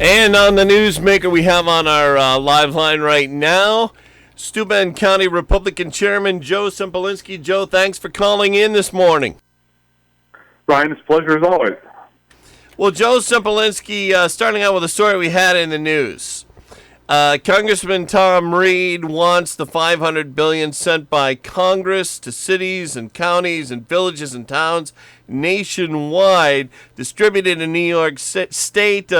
And on the Newsmaker, we have on our live line right now, Steuben County Republican Chairman Joe Sempolinski. Joe, thanks for calling in this morning. Brian, it's a pleasure as always. Well, Joe Sempolinski, starting out with a story we had in the news. Congressman Tom Reed wants the $500 billion sent by Congress to cities and counties and villages and towns nationwide distributed in New York State.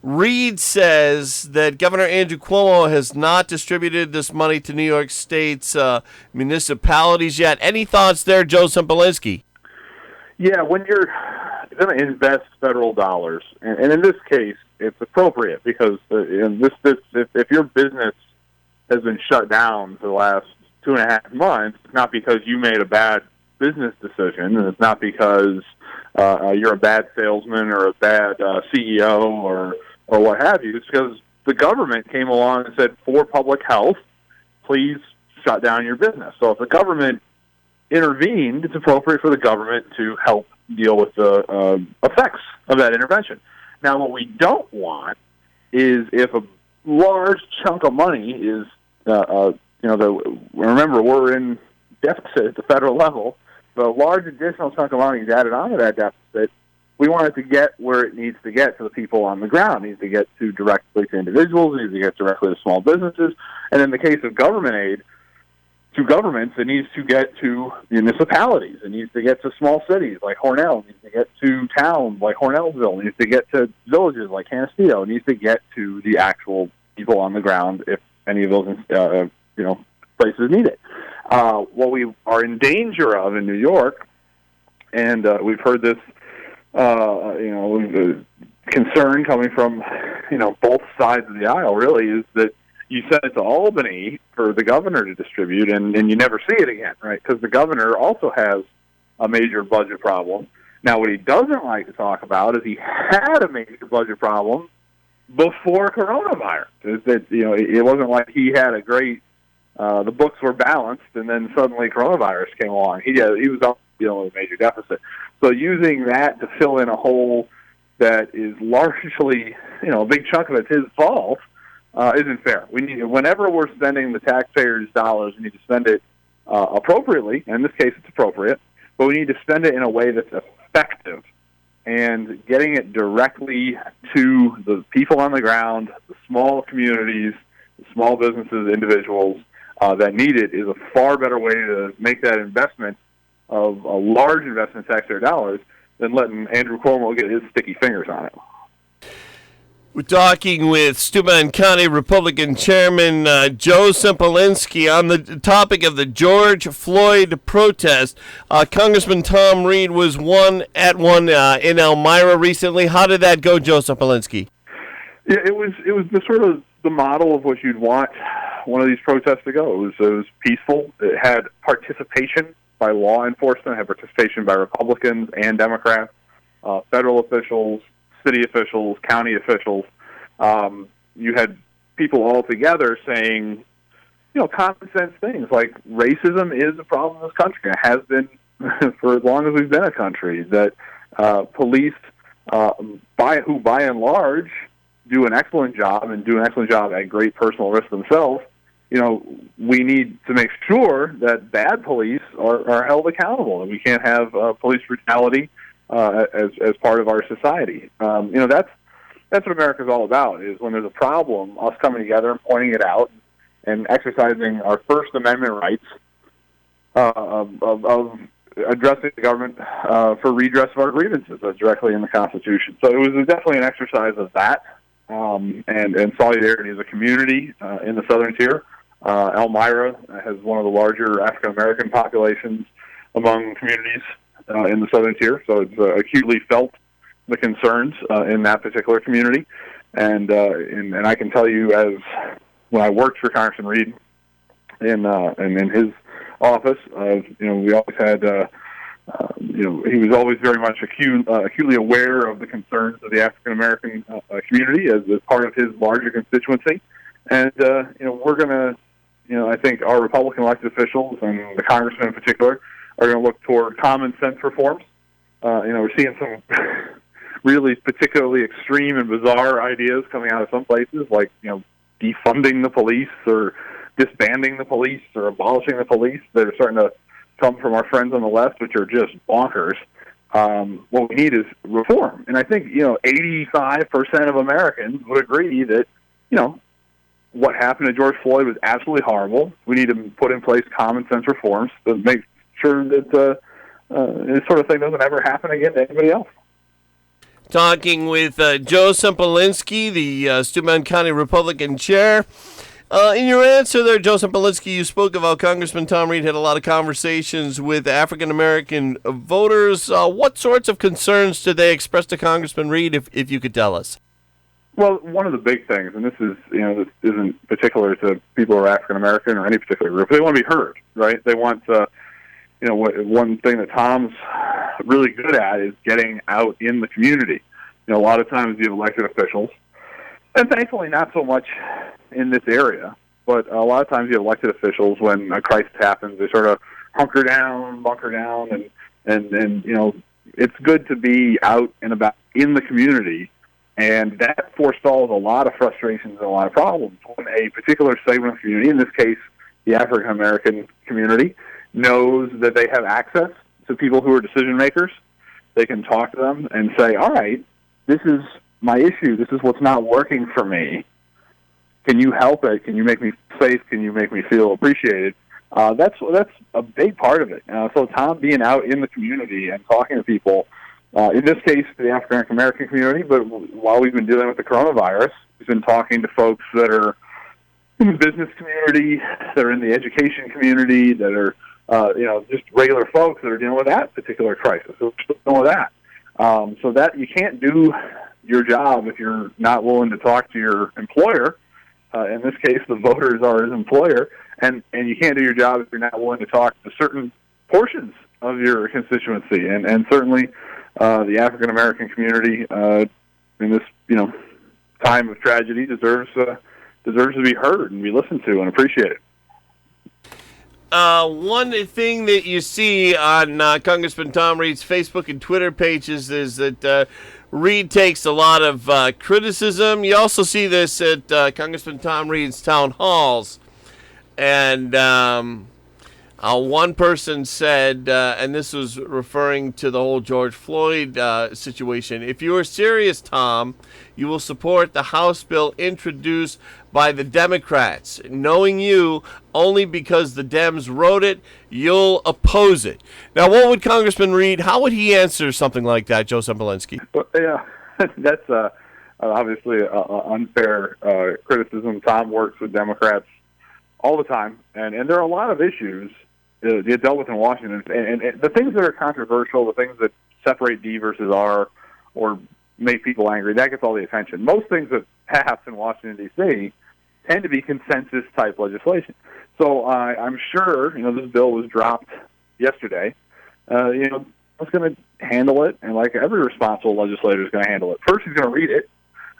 Reed says that Governor Andrew Cuomo has not distributed this money to New York State's municipalities yet. Any thoughts there, Joe Sempolinski? Yeah, when you're going to invest federal dollars, and in this case, it's appropriate because if your business has been shut down for the last 2.5 months, it's not because you made a bad business decision, and it's not because you're a bad salesman or a bad CEO or what have you. It's because the government came along and said, for public health, please shut down your business. So if the government intervened, it's appropriate for the government to help deal with the effects of that intervention. Now, what we don't want is if a large chunk of money is, remember, we're in deficit at the federal level, but a large additional chunk of money is added onto that deficit. We want it to get where it needs to get to the people on the ground. It needs to get directly to individuals. It needs to get directly to small businesses. And in the case of government aid, to governments, it needs to get to municipalities. It needs to get to small cities like Hornell. It needs to get to towns like Hornellsville. It needs to get to villages like Canisteo. It needs to get to the actual people on the ground if any of those places need it. What we are in danger of in New York, and we've heard this, concern coming from both sides of the aisle. Really, is that you send it to Albany for the governor to distribute, and you never see it again, right? Because the governor also has a major budget problem. Now, what he doesn't like to talk about is he had a major budget problem before coronavirus. It wasn't like he had a great, the books were balanced, and then suddenly coronavirus came along. He was dealing with a major deficit. So using that to fill in a hole that is largely, a big chunk of it's his fault, isn't fair. We need, whenever we're spending the taxpayers' dollars, we need to spend it appropriately. And in this case, it's appropriate, but we need to spend it in a way that's effective and getting it directly to the people on the ground, the small communities, the small businesses, individuals that need it is a far better way to make that investment of a large investment in taxpayer dollars than letting Andrew Cuomo get his sticky fingers on it. We're talking with Steuben County Republican Chairman Joe Sempolinski on the topic of the George Floyd protest. Congressman Tom Reed was at one in Elmira recently. How did that go, Joe Sempolinski? Yeah, it was the sort of the model of what you'd want one of these protests to go. It was peaceful. It had participation by law enforcement, had participation by Republicans and Democrats, federal officials, city officials, county officials. You had people all together saying, common sense things like racism is a problem in this country. It has been for as long as we've been a country. That police, by and large, do an excellent job and do an excellent job at great personal risk themselves. We need to make sure that bad police are held accountable, and we can't have police brutality as part of our society. That's what America's all about, is when there's a problem, us coming together and pointing it out and exercising our First Amendment rights of addressing the government for redress of our grievances directly in the Constitution. So it was definitely an exercise of that and solidarity as a community in the Southern Tier. Elmira has one of the larger African-American populations among communities in the Southern Tier, so it's acutely felt the concerns in that particular community. And I can tell you, as when I worked for Congressman Reed in his office, we always had, he was always very much acutely aware of the concerns of the African-American community as part of his larger constituency. And, we're going to, I think our Republican elected officials and the congressmen in particular are going to look toward common sense reforms. We're seeing some really particularly extreme and bizarre ideas coming out of some places, like defunding the police or disbanding the police or abolishing the police, that are starting to come from our friends on the left, which are just bonkers. What we need is reform. And I think, 85% of Americans would agree that, what happened to George Floyd was absolutely horrible. We need to put in place common sense reforms to make sure that this sort of thing doesn't ever happen again to anybody else. Talking with Joe Sempolinski, the Steuben County Republican chair. In your answer there, Joe Sempolinski, you spoke about Congressman Tom Reed had a lot of conversations with African-American voters. What sorts of concerns did they express to Congressman Reed, if you could tell us? Well, one of the big things, and this is, this isn't particular to people who are African-American or any particular group, they want to be heard, right? They want, one thing that Tom's really good at is getting out in the community. A lot of times you have elected officials, and thankfully not so much in this area, but a lot of times you have elected officials, when a crisis happens, they sort of bunker down, and it's good to be out and about in the community, and that forestalls a lot of frustrations and a lot of problems. When a particular segment of the community, in this case the African-American community, knows that they have access to people who are decision makers, they can talk to them and say, all right, this is my issue, this is what's not working for me. Can you help it? Can you make me safe? Can you make me feel appreciated? That's a big part of it. So Tom being out in the community and talking to people, in this case the African-American community, but while we've been dealing with the coronavirus, he's been talking to folks that are in the business community, that are in the education community, that are just regular folks that are dealing with that particular crisis. So we're still dealing with that. So that you can't do your job if you're not willing to talk to your employer. In this case, the voters are his employer, and you can't do your job if you're not willing to talk to certain portions of your constituency, and certainly the African American community in this time of tragedy deserves to be heard and be listened to and appreciated. One thing that you see on Congressman Tom Reed's Facebook and Twitter pages is that Reed takes a lot of criticism. You also see this at Congressman Tom Reed's town halls. And one person said, and this was referring to the whole George Floyd situation, if you are serious, Tom, you will support the House bill introduced by the Democrats. Knowing you, only because the Dems wrote it, you'll oppose it. Now, what would Congressman Reed, how would he answer something like that, Joe Sempolinski? Well, yeah, that's obviously an unfair criticism. Tom works with Democrats all the time, and there are a lot of issues get dealt with in Washington, and the things that are controversial, the things that separate D versus R or make people angry, that gets all the attention. Most things that pass in Washington, D.C. tend to be consensus-type legislation. So I'm sure, this bill was dropped yesterday. I was going to handle it, and like every responsible legislator is going to handle it. First, he's going to read it,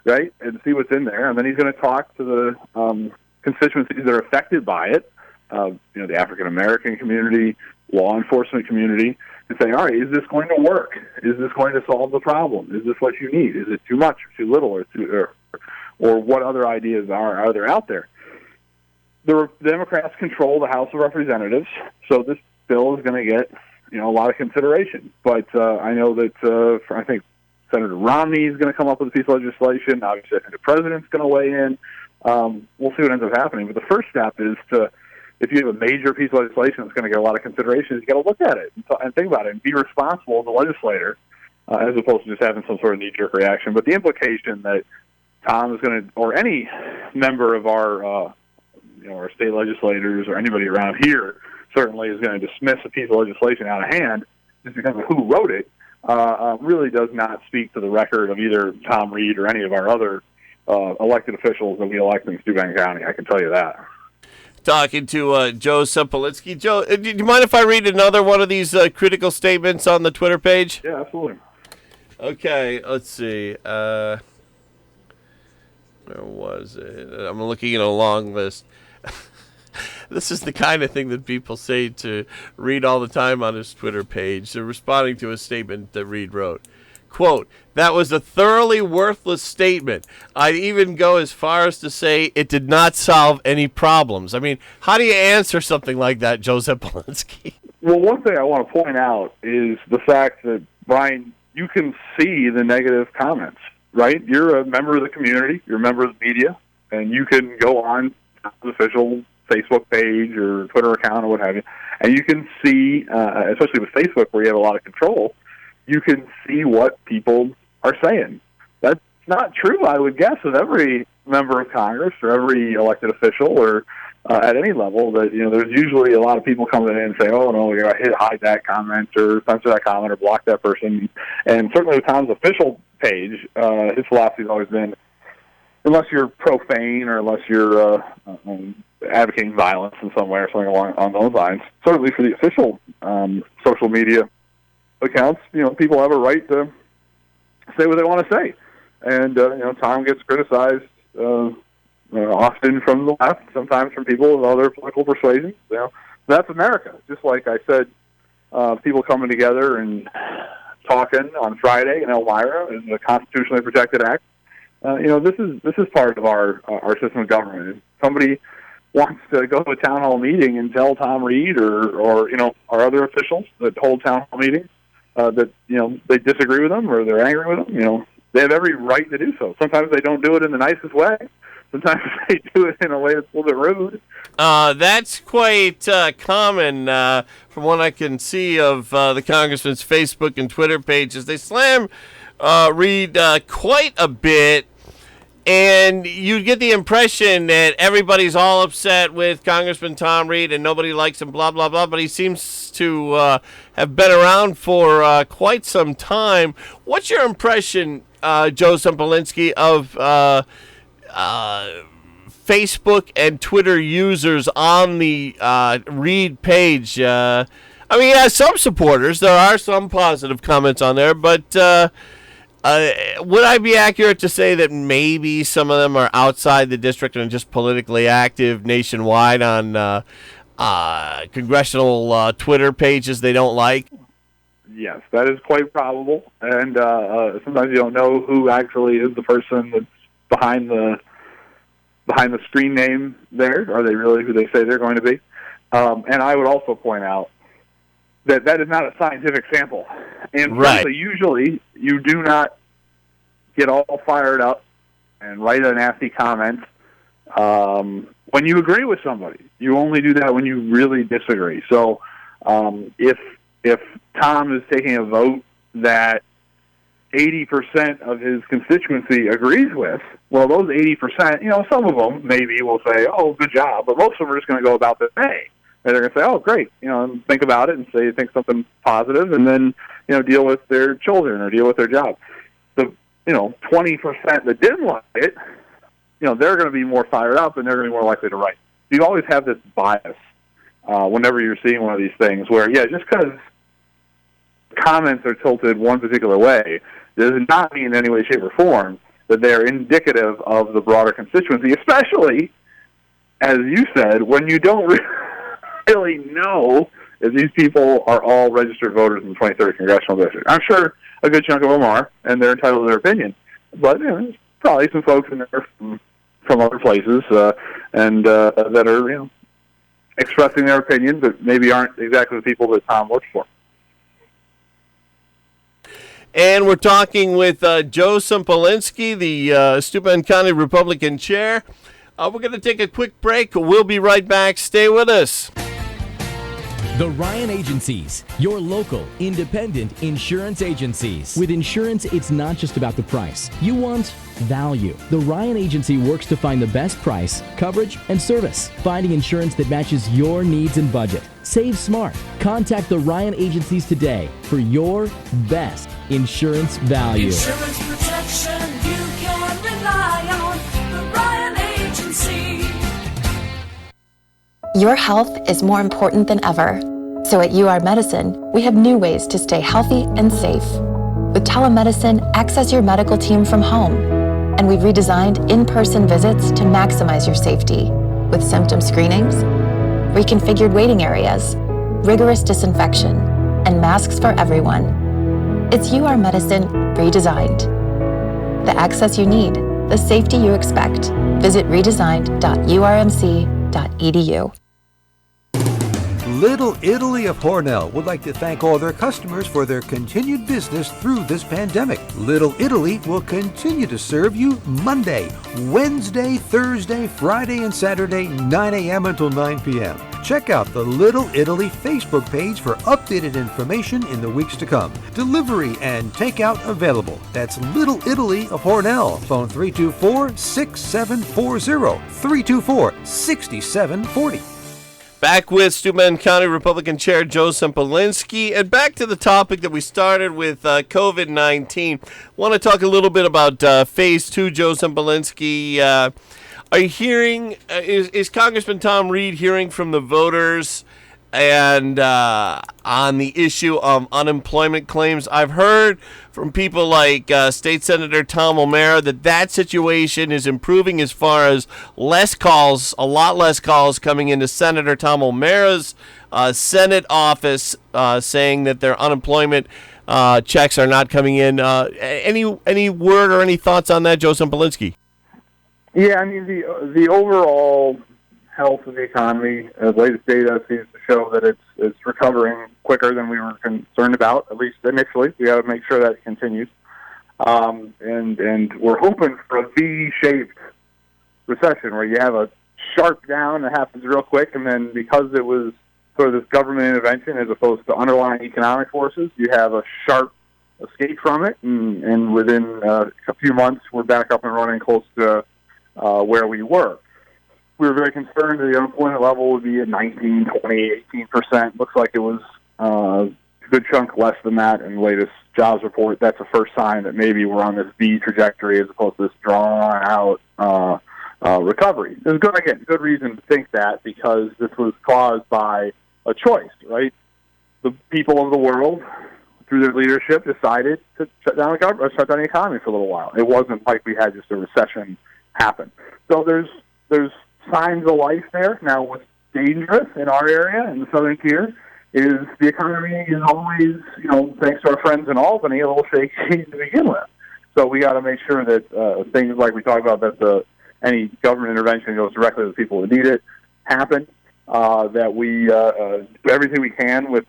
right, and see what's in there, and then he's going to talk to the constituencies that are affected by it, the African-American community, law enforcement community, and say, all right, is this going to work? Is this going to solve the problem? Is this what you need? Is it too much or too little or what other ideas are there out there? The Democrats control the House of Representatives, so this bill is going to get a lot of consideration. But I know that I think Senator Romney is going to come up with a piece of legislation. Obviously, I think the president's going to weigh in. We'll see what ends up happening. But the first step is if you have a major piece of legislation that's going to get a lot of consideration, you got to look at it and think about it and be responsible as a legislator, as opposed to just having some sort of knee-jerk reaction. But the implication that Tom is going to, or any member of our state legislators or anybody around here, certainly is going to dismiss a piece of legislation out of hand just because of who wrote it, really does not speak to the record of either Tom Reed or any of our other elected officials that we elect in Steuben County. I can tell you that. Talking to Joe Sempolinski. Joe, do you mind if I read another one of these critical statements on the Twitter page? Yeah, absolutely. Okay, let's see. Where was it? I'm looking at a long list. This is the kind of thing that people say to Reed all the time on his Twitter page. They're responding to a statement that Reed wrote. quote, "That was a thoroughly worthless statement. I'd even go as far as to say it did not solve any problems." I mean, how do you answer something like that, Joe Sempolinski? Well, one thing I want to point out is the fact that, Brian, you can see the negative comments, right? You're a member of the community, you're a member of the media, and you can go on the official Facebook page or Twitter account or what have you, and you can see, especially with Facebook where you have a lot of control, you can see what people are saying. That's not true, I would guess, of every member of Congress or every elected official or at any level. That there's usually a lot of people coming in and say, "Oh no, you got to hide that comment or censor that comment or block that person." And certainly with Tom's official page, his philosophy has always been, unless you're profane or unless you're advocating violence in some way or something along those lines. Certainly for the official social media accounts, people have a right to say what they want to say. And, Tom gets criticized often from the left, sometimes from people of other political persuasions. That's America. Just like I said, people coming together and talking on Friday in Elmira in the constitutionally protected act. This is part of our system of government. If somebody wants to go to a town hall meeting and tell Tom Reed or our other officials that hold town hall meetings that they disagree with them or they're angry with them, they have every right to do so. Sometimes they don't do it in the nicest way. Sometimes they do it in a way that's a little bit rude. That's quite common from what I can see of the congressman's Facebook and Twitter pages. They slam Reed quite a bit, and you get the impression that everybody's all upset with Congressman Tom Reed and nobody likes him, blah, blah, blah, but he seems to have been around for quite some time. What's your impression, Joe Sempolinski, of Facebook and Twitter users on the Reed page? I mean, he has some supporters. There are some positive comments on there, but would I be accurate to say that maybe some of them are outside the district and just politically active nationwide on congressional Twitter pages they don't like? Yes, that is quite probable. And sometimes you don't know who actually is the person that's behind the screen name there. Are they really who they say they're going to be? And I would also point out that is not a scientific sample. And frankly, usually you do not get all fired up and write a nasty comment when you agree with somebody. You only do that when you really disagree. So if Tom is taking a vote that 80% of his constituency agrees with, well, those 80%, some of them maybe will say, "Oh, good job," but most of them are just going to go about their day. And they're going to say, "Oh, great," and think about it and say, think something positive, and then, deal with their children or deal with their job. The, 20% that didn't like it, they're going to be more fired up and they're going to be more likely to write. You always have this bias whenever you're seeing one of these things where, just because comments are tilted one particular way does not mean in any way, shape, or form that they're indicative of the broader constituency, especially, as you said, when you don't really know if these people are all registered voters in the 23rd Congressional District. I'm sure a good chunk of them are, and they're entitled to their opinion. But there's probably some folks in there from other places and that are expressing their opinion, but maybe aren't exactly the people that Tom works for. And we're talking with Joe Sempolinski, the Steuben County Republican chair. We're going to take a quick break. We'll be right back. Stay with us. The Ryan Agencies, your local, independent insurance agencies. With insurance, it's not just about the price. You want value. The Ryan Agency works to find the best price, coverage, and service. Finding insurance that matches your needs and budget. Save smart. Contact the Ryan Agencies today for your best insurance value. Insurance protection you can rely on. The Ryan Agency. Your health is more important than ever. So at UR Medicine, we have new ways to stay healthy and safe. With telemedicine, access your medical team from home. And we've redesigned in-person visits to maximize your safety with symptom screenings, reconfigured waiting areas, rigorous disinfection, and masks for everyone. It's UR Medicine redesigned. The access you need, the safety you expect. Visit redesigned.urmc.edu. Little Italy of Hornell would like to thank all their customers for their continued business through this pandemic. Little Italy will continue to serve you Monday, Wednesday, Thursday, Friday, and Saturday, 9 a.m. until 9 p.m. Check out the Little Italy Facebook page for updated information in the weeks to come. Delivery and takeout available. That's Little Italy of Hornell. Phone 324-6740, 324-6740. Back with Steuben County Republican Chair Joe Sempolinski, and back to the topic that we started with COVID-19. Want to talk a little bit about Phase 2, Joe Sempolinski. Are you hearing, is Congressman Tom Reed hearing from the voters and on the issue of unemployment claims? I've heard from people like State Senator Tom O'Mara that situation is improving as far as less calls, a lot less calls coming into Senator Tom O'Mara's Senate office saying that their unemployment checks are not coming in. Any word or any thoughts on that, Joe Sempolinski? Yeah, I mean, the overall health of the economy, the latest data seems to show that it's recovering quicker than we were concerned about, at least initially. We got to make sure that it continues. And we're hoping for a V-shaped recession where you have a sharp down that happens real quick, and then because it was sort of this government intervention as opposed to underlying economic forces, you have a sharp escape from it, and within a few months we're back up and running close to where we were. We were very concerned that the unemployment level would be at 19, 20, 18%. Looks like it was a good chunk less than that in the latest jobs report. That's the first sign that maybe we're on this V trajectory as opposed to this drawn-out recovery. There's good reason to think that because this was caused by a choice, right? The people of the world, through their leadership, decided to shut down the economy for a little while. It wasn't like we had just a recession happen. So there's signs of life there. Now, what's dangerous in our area, in the southern tier, is the economy is always, thanks to our friends in Albany, a little shaky to begin with. So we got to make sure that things like we talked about, that any government intervention goes directly to the people who need it, happen, that we do everything we can to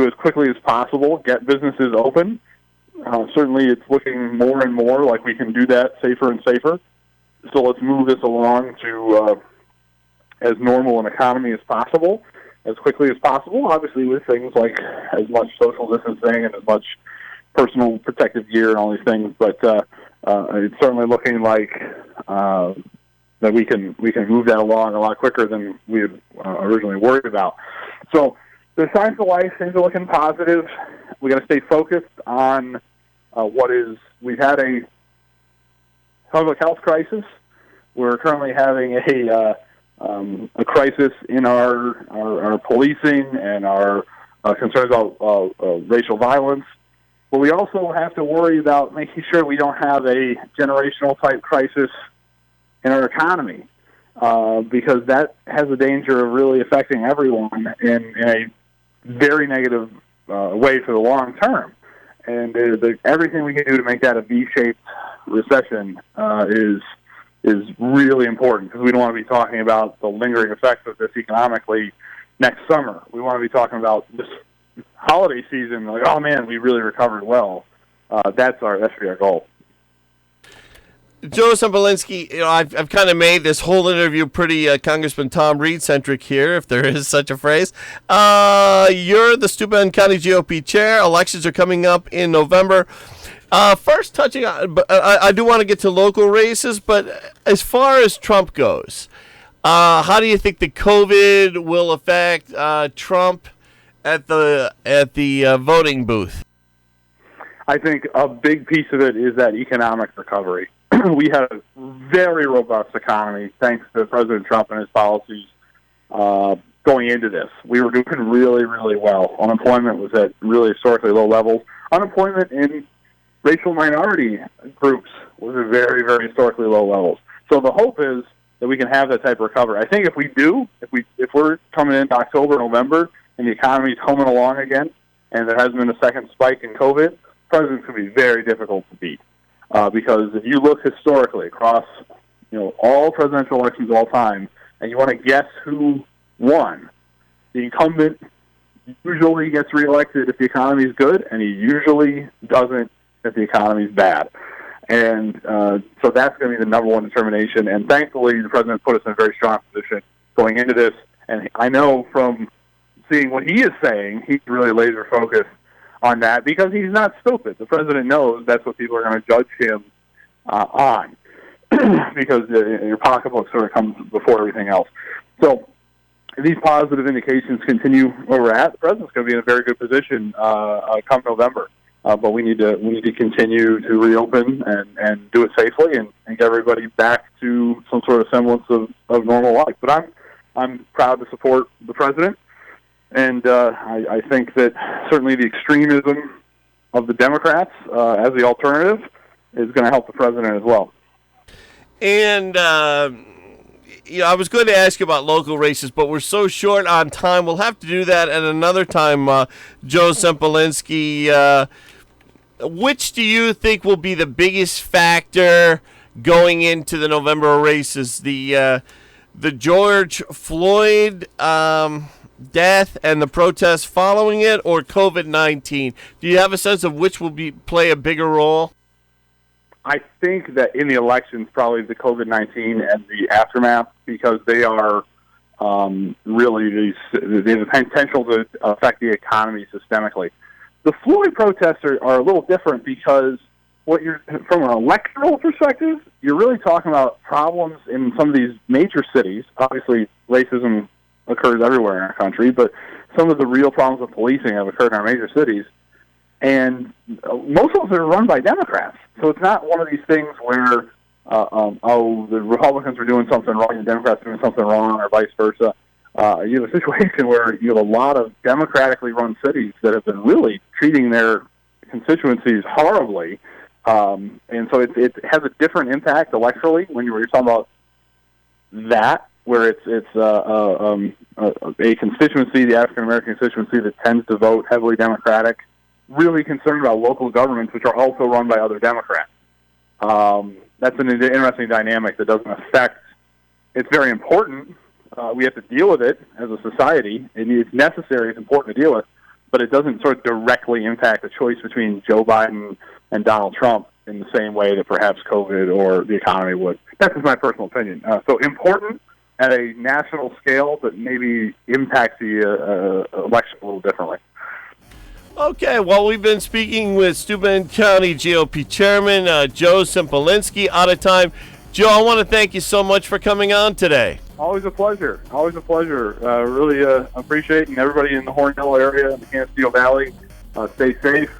as quickly as possible get businesses open. Certainly it's looking more and more like we can do that safer and safer. So let's move this along to as normal an economy as possible, as quickly as possible, obviously with things like as much social distancing and as much personal protective gear and all these things. But it's certainly looking like that we can move that along a lot quicker than we had originally worried about. So the signs of life, things are looking positive. We got to stay focused on we've had a public health crisis. We're currently having a crisis in our policing and our concerns about racial violence. But we also have to worry about making sure we don't have a generational type crisis in our economy, because that has a danger of really affecting everyone in a very negative way for the long term. And everything we can do to make that a V-shaped recession is really important, because we don't want to be talking about the lingering effects of this economically next summer. We want to be talking about this holiday season, like, oh man, we really recovered well. That should be our goal. Joe Sempolinski, I've kind of made this whole interview pretty Congressman Tom Reed centric here, if there is such a phrase. You're the Steuben County GOP chair. Elections are coming up in November. First, touching on, I do want to get to local races, but as far as Trump goes, how do you think the COVID will affect Trump at the voting booth? I think a big piece of it is that economic recovery. We had a very robust economy thanks to President Trump and his policies going into this. We were doing really, really well. Unemployment was at really historically low levels. Unemployment in racial minority groups was at very, very historically low levels. So the hope is that we can have that type of recovery. I think if we do, if we're coming into October, November, and the economy's humming along again, and there has been a second spike in COVID, the president's going to be very difficult to beat. Because if you look historically across, all presidential elections of all time, and you want to guess who won, the incumbent usually gets reelected if the economy is good, and he usually doesn't if the economy is bad. And so that's going to be the number one determination. And thankfully, the president put us in a very strong position going into this. And I know from seeing what he is saying, he's really laser focused on that because he's not stupid. The president knows that's what people are going to judge him on because your pocketbook sort of comes before everything else. So if these positive indications continue where we're at, the president's going to be in a very good position come November. But we need to continue to reopen and do it safely and get everybody back to some sort of semblance of normal life. But I'm proud to support the president, and I think that certainly the extremism of the Democrats as the alternative is going to help the president as well. And I was going to ask you about local races, but we're so short on time. We'll have to do that at another time. Joe Sempolinski, which do you think will be the biggest factor going into the November races? The George Floyd death and the protests following it, or COVID-19? Do you have a sense of which will play a bigger role? I think that in the elections, probably the COVID-19 and the aftermath, because they are really they have the potential to affect the economy systemically. The Floyd protests are a little different because from an electoral perspective, you're really talking about problems in some of these major cities. Obviously, racism occurs everywhere in our country, but some of the real problems with policing have occurred in our major cities. And most of them are run by Democrats. So it's not one of these things where, the Republicans are doing something wrong and the Democrats are doing something wrong, or vice versa. You have a situation where you have a lot of democratically run cities that have been really treating their constituencies horribly. And so it has a different impact electorally when you're talking about that, where it's a constituency, the African-American constituency, that tends to vote heavily Democratic, really concerned about local governments, which are also run by other Democrats. That's an interesting dynamic that doesn't affect. It's very important. We have to deal with it as a society. It's necessary. It's important to deal with, but it doesn't sort of directly impact the choice between Joe Biden and Donald Trump in the same way that perhaps COVID or the economy would. That's just my personal opinion. So important at a national scale, but maybe impacts the election a little differently. Okay, well, we've been speaking with Steuben County GOP Chairman Joe Sempolinski. Out of time. Joe, I want to thank you so much for coming on today. Always a pleasure. Always a pleasure. Really appreciate, and everybody in the Hornell area and the Canasteo Valley, stay safe.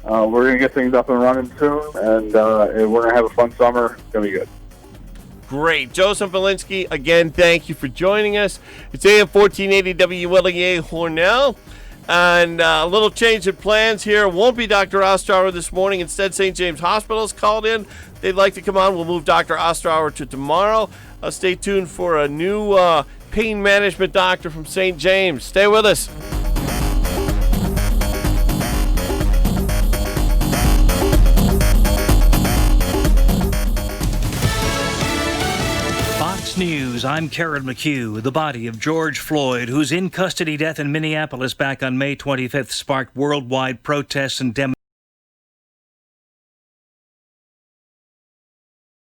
We're going to get things up and running soon, and we're going to have a fun summer. It's going to be good. Great. Joe Sempolinski, again, thank you for joining us. It's AM 1480 WLEA Hornell. And a little change in plans here. Won't be Dr. Ostrauer this morning. Instead, St. James Hospital's called in. They'd like to come on. We'll move Dr. Ostrauer to tomorrow. Stay tuned for a new pain management doctor from St. James. Stay with us. News. I'm Karen McHugh. The body of George Floyd, whose in-custody death in Minneapolis back on May 25th sparked worldwide protests and demonstrations.